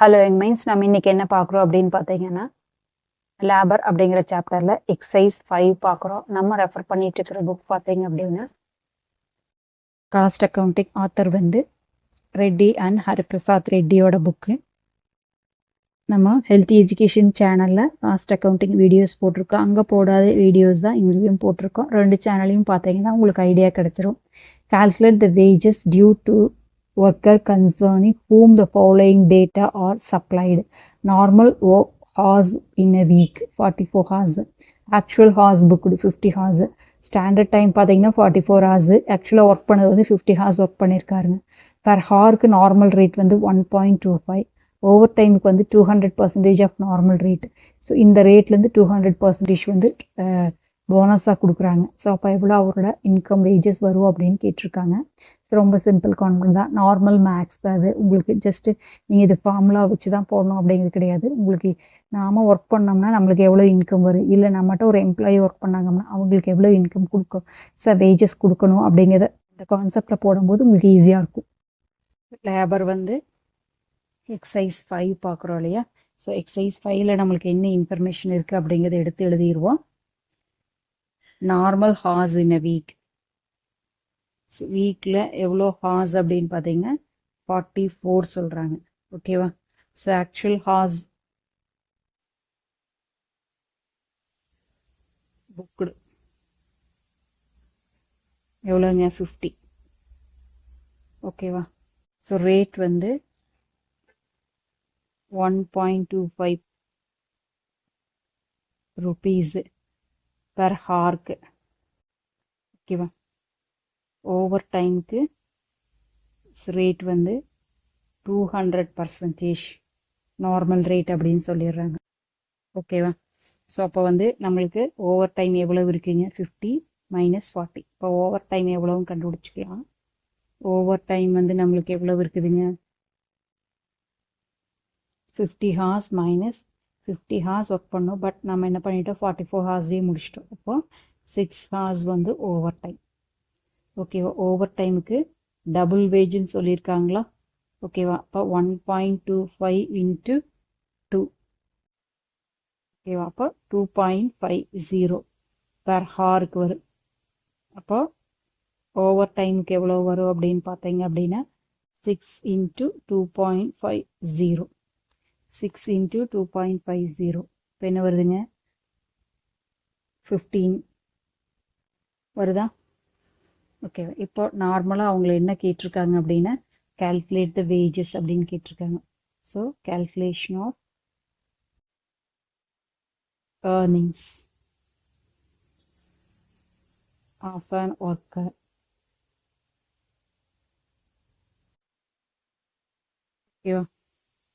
Hello young minds, நம்ம இன்னைக்கு என்ன பார்க்குறோம் அப்படின்னு பார்த்தீங்கன்னா, லேபர் அப்படிங்கிற சாப்டரில் எக்ஸசைஸ் 5 பார்க்குறோம். நம்ம ரெஃபர் பண்ணிட்டு இருக்கிற புக் பார்த்தீங்க அப்படின்னா, காஸ்ட் அக்கௌண்டிங் ஆத்தர் வந்து ரெட்டி அண்ட் ஹரிபிரசாத் ரெட்டியோட புக்கு. நம்ம ஹெல்த்தி எஜுகேஷன் சேனலில் காஸ்ட் அக்கௌண்டிங் வீடியோஸ் போட்டிருக்கோம். அங்கே போடாத வீடியோஸ் தான் இங்கேயும் போட்டிருக்கோம். 2 சேனலையும் பார்த்தீங்கன்னா உங்களுக்கு ஐடியா கிடச்சிரும். Calculate the wages due to worker concerning whom the following data are supplied. Normal hours in a week 44 hours, actual hours booked 50 hours, standard time பார்த்தீங்கன்னா 44 hours, ஆக்சுவலாக ஒர்க் பண்ணது வந்து 50 hours ஒர்க் பண்ணியிருக்காருங்க. பர் ஹாருக்கு normal rate வந்து 1.25, over டைமுக்கு வந்து 200% of normal rate. So இந்த ரேட்லேருந்து 200% வந்து போனஸாக கொடுக்குறாங்க. ஸோ அப்போ எவ்வளோ அவரோட இன்கம் வேஜஸ் வரும் அப்படின்னு கேட்டிருக்காங்க. ரொம்ப சிம்பிள் கான்செப்ட் தான், நார்மல் மேக்ஸ் தான் அது. உங்களுக்கு ஜஸ்ட்டு நீங்கள் இது ஃபார்முலா வச்சு தான் போடணும் அப்படிங்கிறது கிடையாது. உங்களுக்கு நாம் ஒர்க் பண்ணோம்னா நம்மளுக்கு எவ்வளோ இன்கம் வரும், இல்லை நம்மகிட்ட ஒரு எம்ப்ளாயி ஒர்க் பண்ணாங்கன்னா அவங்களுக்கு எவ்வளோ இன்கம் கொடுக்கும், வேஜஸ் கொடுக்கணும் அப்படிங்கிறத இந்த கான்செப்டில் போடும்போது உங்களுக்கு ஈஸியாக இருக்கும். லேபர் வந்து எக்ஸசைஸ் 5 பார்க்குறோம் இல்லையா. ஸோ எக்ஸசைஸ் 5ல் நம்மளுக்கு என்ன இன்ஃபர்மேஷன் இருக்குது அப்படிங்கிறத எடுத்து எழுதிடுவோம். Normal hours in a week. So வீக்கில் எவ்வளோ ஹார்ஸ் அப்படின்னு பார்த்தீங்கன்னா 44 சொல்கிறாங்க. ஓகேவா. ஸோ ஆக்சுவல் ஹார்ஸ் புக்குடு எவ்வளோங்க 50. ஓகேவா. ஸோ ரேட் வந்து 1.25 ருபீஸு பர் ஹார்க்கு. ஓகேவா. ஓவர் டைமுக்கு ரேட் வந்து 200% நார்மல் ரேட் அப்படின்னு சொல்லிடுறாங்க. ஓகேவா. ஸோ அப்போ வந்து நம்மளுக்கு ஓவர் டைம் எவ்வளவு இருக்குங்க, 50 - 40. இப்போ ஓவர் டைம் எவ்வளோவும் கண்டுபிடிச்சிக்கலாம். ஓவர் டைம் வந்து நம்மளுக்கு எவ்வளவு இருக்குதுங்க, 50 hours - 50 hours ஒர்க் பண்ணோம். பட் நம்ம என்ன பண்ணிட்டோம், 44 hours முடிச்சிட்டோம். அப்போ 6 hours வந்து ஓவர் டைம். ஓகேவா. ஓவர் டைமுக்கு டபுள் வேஜ்னு சொல்லியிருக்காங்களா. ஓகேவா. அப்போ 1.25 × 2. ஓகேவா. அப்போ 2.50 பர் ஹாருக்கு வரும். அப்போ ஓவர் டைமுக்கு எவ்வளோ வரும் அப்படின்னு பார்த்தீங்க அப்படின்னா 6 × 2.50. 6 × 2.50 இப்போ என்ன வருதுங்க, 15 வருதா. ஓகே. இப்போ நார்மலாக அவங்கள என்ன கேட்டிருக்காங்க அப்படின்னா, கால்குலேட் த வேஜஸ் அப்படின்னு கேட்டிருக்காங்க. So calculation of earnings of an worker. ஓகேவா.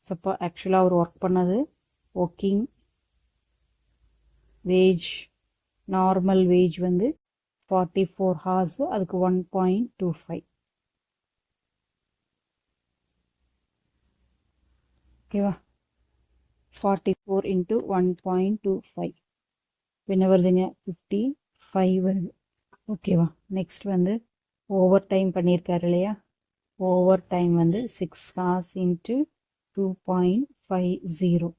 ஸோ இப்போ ஆக்சுவலாக அவர் ஒர்க் பண்ணது ஒர்க்கிங் வேஜ், நார்மல் வேஜ் வந்து 44 hours, அதுக்கு 1.25. ஓகேவா. 44 × 1.25 என்ன வருதுங்க, 55 வருது. ஓகேவா. நெக்ஸ்ட் வந்து ஓவர் டைம் பண்ணியிருக்காரு இல்லையா. ஓவர் டைம் வந்து 6 hours × 2.50,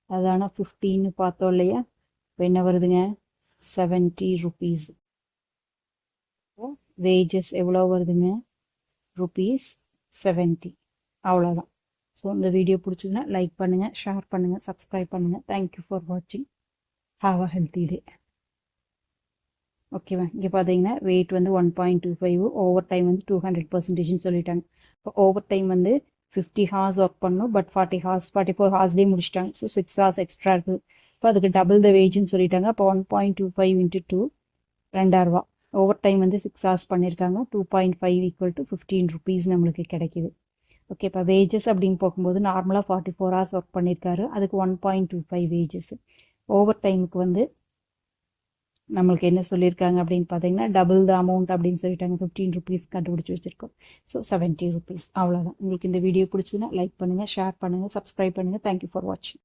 அதான 15 பார்த்தோம் இல்லையா. இப்போ என்ன வருதுங்க, 70 rupees. வேஜஸ் எவ்வளோ வருதுங்க, ₹70. அவ்வளோதான். ஸோ இந்த வீடியோ பிடிச்சதுன்னா லைக் பண்ணுங்கள், ஷேர் பண்ணுங்கள், சப்ஸ்கிரைப் பண்ணுங்கள். தேங்க்யூ ஃபார் வாட்சிங். ஹாவ் அ ஹெல்த்தி டே. ஓகேவா. இங்கே பார்த்தீங்கன்னா ரேட் வந்து 1.25, ஓவர் டைம் வந்து 200% சொல்லிட்டாங்க. இப்போ ஓவர் டைம் வந்து 50 hours ஒர்க் பண்ணணும். பட் 44 hours முடிச்சிட்டாங்க. ஸோ 6 hours எக்ஸ்ட்ரா இருக்குது. இப்போ அதுக்கு டபுள் த வேஜ்னு சொல்லிட்டாங்க. அப்போ 1.25 × 2 2000. ஓவர் டைம் வந்து 6 hours பண்ணியிருக்காங்க. 2.5 = 15 rupees நம்மளுக்கு கிடைக்கிது. ஓகே. இப்போ வேஜஸ் அப்படின்னு போகும்போது நார்மலாக 44 hours ஒர்க் பண்ணியிருக்காரு, அதுக்கு 1.25 வேஜஸ். ஓவர் டைமுக்கு வந்து நம்மளுக்கு என்ன சொல்லியிருக்காங்க அப்படின்னு பார்த்தீங்கன்னா, டபுள் த அமௌண்ட் அப்படின்னு சொல்லிட்டாங்க. 15 rupees கண்டுபிடிச்சி வச்சுருக்கோம். So 70 rupees. அவ்வளோதான். உங்களுக்கு இந்த வீடியோ பிடிச்சதுன்னா லைக் பண்ணுங்கள், ஷேர் பண்ணுங்கள், சப்ஸ்கிரைப் பண்ணுங்கள். தேங்க்யூ ஃபார் வாட்சிங்.